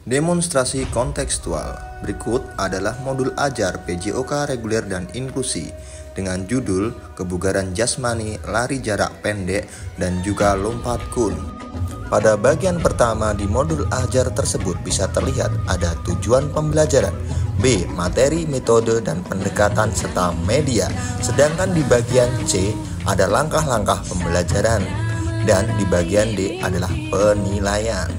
Demonstrasi kontekstual. Berikut adalah modul ajar PJOK reguler dan inklusi dengan judul kebugaran jasmani, lari jarak pendek, dan juga lompat kun. Pada bagian pertama di modul ajar tersebut bisa terlihat ada tujuan pembelajaran, B. Materi, metode, dan pendekatan serta media. Sedangkan di bagian C ada langkah-langkah pembelajaran dan di bagian D adalah penilaian.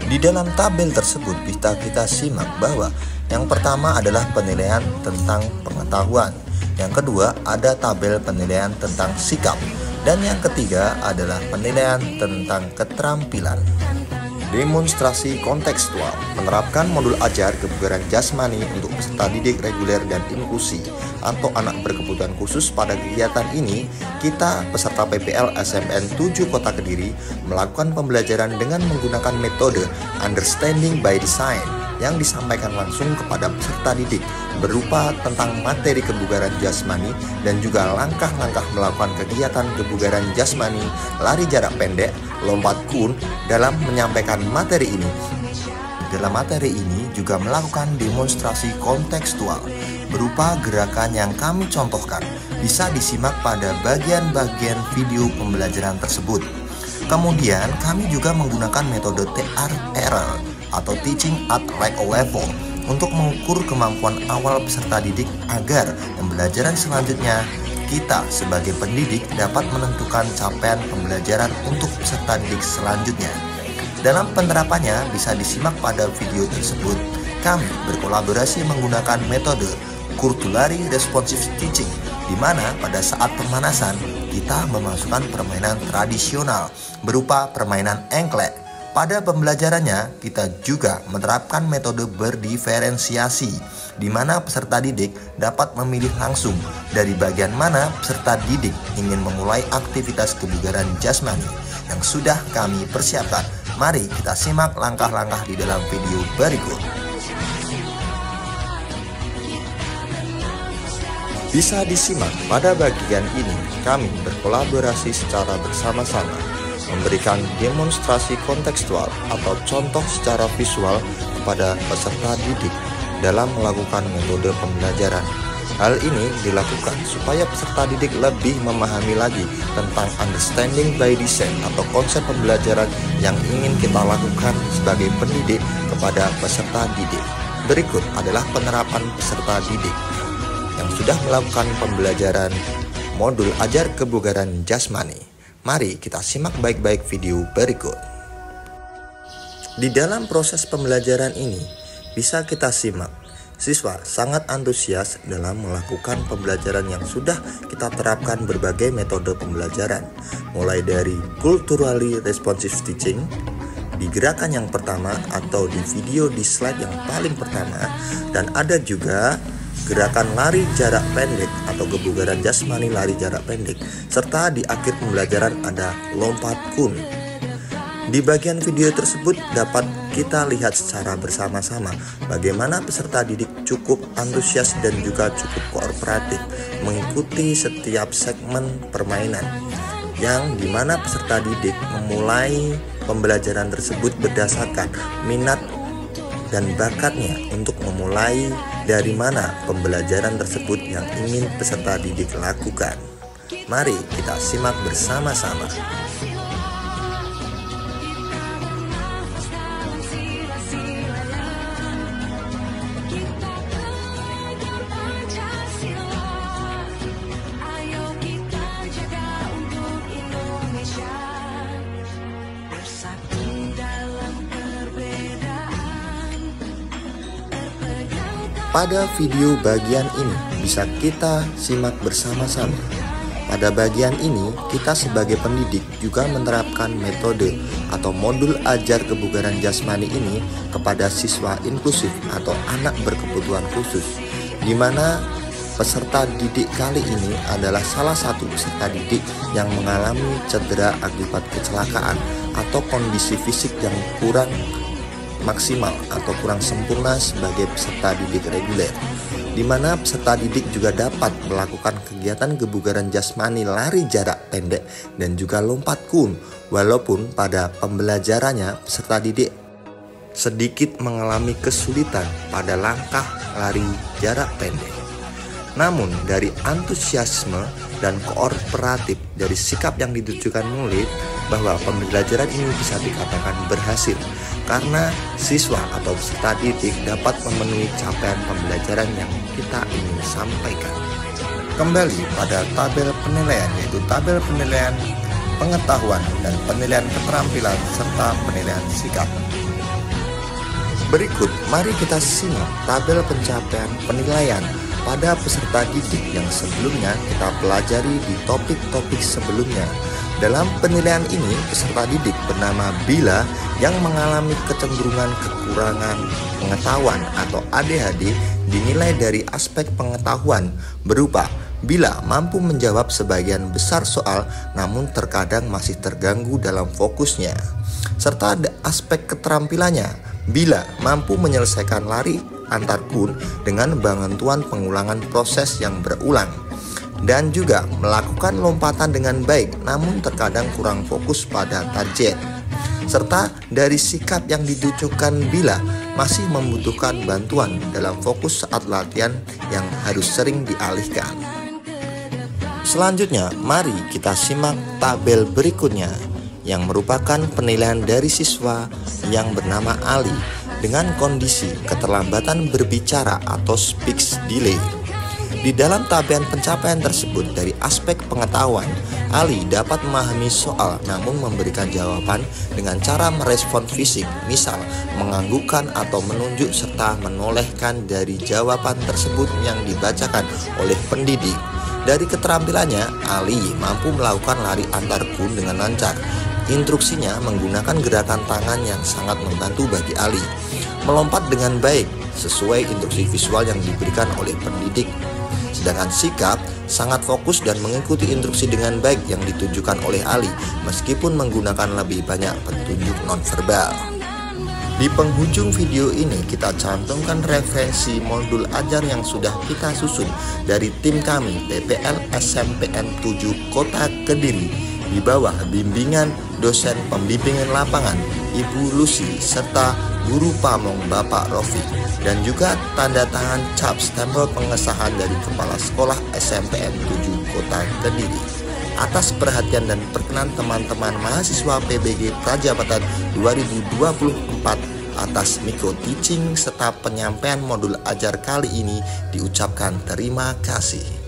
Di dalam tabel tersebut bisa kita simak bahwa yang pertama adalah penilaian tentang pengetahuan, yang kedua ada tabel penilaian tentang sikap, dan yang ketiga adalah penilaian tentang keterampilan. Demonstrasi kontekstual menerapkan modul ajar kebugaran jasmani untuk peserta didik reguler dan inklusi atau anak berkebutuhan khusus. Pada kegiatan ini, kita peserta PPL SMN 7 Kota Kediri melakukan pembelajaran dengan menggunakan metode Understanding by Design yang disampaikan langsung kepada peserta didik berupa tentang materi kebugaran jasmani dan juga langkah-langkah melakukan kegiatan kebugaran jasmani, lari jarak pendek, lompat kun dalam menyampaikan materi ini. Dalam materi ini juga melakukan demonstrasi kontekstual berupa gerakan yang kami contohkan, bisa disimak pada bagian-bagian video pembelajaran tersebut. Kemudian kami juga menggunakan metode TR-Error atau Teaching at Right Level untuk mengukur kemampuan awal peserta didik agar pembelajaran selanjutnya kita sebagai pendidik dapat menentukan capaian pembelajaran untuk peserta didik selanjutnya. Dalam penerapannya bisa disimak pada video tersebut. Kami berkolaborasi menggunakan metode Kurtulari Responsive Teaching, di mana pada saat pemanasan kita memasukkan permainan tradisional berupa permainan engklek. Pada pembelajarannya, kita juga menerapkan metode berdiferensiasi, di mana peserta didik dapat memilih langsung dari bagian mana peserta didik ingin memulai aktivitas kebugaran jasmani yang sudah kami persiapkan. Mari kita simak langkah-langkah di dalam video berikut. Bisa disimak pada bagian ini, kami berkolaborasi secara bersama-sama memberikan demonstrasi kontekstual atau contoh secara visual kepada peserta didik dalam melakukan metode pembelajaran. Hal ini dilakukan supaya peserta didik lebih memahami lagi tentang understanding by design atau konsep pembelajaran yang ingin kita lakukan sebagai pendidik kepada peserta didik. Berikut adalah penerapan peserta didik yang sudah melakukan pembelajaran modul ajar kebugaran jasmani. Mari kita simak baik-baik video berikut. Di dalam proses pembelajaran ini, bisa kita simak siswa sangat antusias dalam melakukan pembelajaran yang sudah kita terapkan berbagai metode pembelajaran, mulai dari Culturally Responsive Teaching di gerakan yang pertama atau di video di slide yang paling pertama, dan ada juga gerakan lari jarak pendek atau kebugaran jasmani lari jarak pendek, serta di akhir pembelajaran ada lompat kun. Di bagian video tersebut dapat kita lihat secara bersama-sama bagaimana peserta didik cukup antusias dan juga cukup kooperatif mengikuti setiap segmen permainan, yang dimana peserta didik memulai pembelajaran tersebut berdasarkan minat dan bakatnya untuk memulai dari mana pembelajaran tersebut yang ingin peserta didik lakukan. Mari kita simak bersama-sama. Pada video bagian ini bisa kita simak bersama-sama. Pada bagian ini kita sebagai pendidik juga menerapkan metode atau modul ajar kebugaran jasmani ini kepada siswa inklusif atau anak berkebutuhan khusus, di mana peserta didik kali ini adalah salah satu peserta didik yang mengalami cedera akibat kecelakaan atau kondisi fisik yang kurang maksimal atau kurang sempurna sebagai peserta didik reguler, di mana peserta didik juga dapat melakukan kegiatan kebugaran jasmani lari jarak pendek dan juga lompat kun, walaupun pada pembelajarannya peserta didik sedikit mengalami kesulitan pada langkah lari jarak pendek. Namun dari antusiasme dan kooperatif dari sikap yang ditunjukkan murid bahwa pembelajaran ini bisa dikatakan berhasil karena siswa atau peserta didik dapat memenuhi capaian pembelajaran yang kita ingin sampaikan. Kembali pada tabel penilaian, yaitu tabel penilaian pengetahuan dan penilaian keterampilan serta penilaian sikap. Berikut mari kita simak tabel pencapaian penilaian pada peserta didik yang sebelumnya kita pelajari di topik-topik sebelumnya. Dalam penilaian ini, peserta didik bernama Bila yang mengalami kecenderungan kekurangan pengetahuan atau ADHD dinilai dari aspek pengetahuan berupa Bila mampu menjawab sebagian besar soal namun terkadang masih terganggu dalam fokusnya. Serta ada aspek keterampilannya, Bila mampu menyelesaikan lari antar kun dengan bantuan pengulangan proses yang berulang dan juga melakukan lompatan dengan baik namun terkadang kurang fokus pada target. Serta dari sikap yang ditunjukkan Bila masih membutuhkan bantuan dalam fokus saat latihan yang harus sering dialihkan. Selanjutnya, mari kita simak tabel berikutnya yang merupakan penilaian dari siswa yang bernama Ali dengan kondisi keterlambatan berbicara atau speech delay. Di dalam tabel pencapaian tersebut dari aspek pengetahuan, Ali dapat memahami soal namun memberikan jawaban dengan cara merespon fisik, misal menganggukkan atau menunjuk serta menolehkan dari jawaban tersebut yang dibacakan oleh pendidik. Dari keterampilannya, Ali mampu melakukan lari antar kun dengan lancar. Instruksinya menggunakan gerakan tangan yang sangat membantu bagi Ali melompat dengan baik sesuai instruksi visual yang diberikan oleh pendidik. Sedangkan sikap sangat fokus dan mengikuti instruksi dengan baik yang ditunjukkan oleh Ali meskipun menggunakan lebih banyak petunjuk nonverbal. Di penghujung video ini kita cantumkan referensi modul ajar yang sudah kita susun dari tim kami PPL SMPN 7 Kota Kediri di bawah bimbingan dosen pembimbingan lapangan Ibu Lucy serta Guru Pamong Bapak Rofi dan juga tanda tangan cap stempel pengesahan dari Kepala Sekolah SMPN 7 Kota Kediri. Atas perhatian dan perkenan teman-teman mahasiswa PBG Prajabatan 2024 atas micro teaching serta penyampaian modul ajar kali ini diucapkan terima kasih.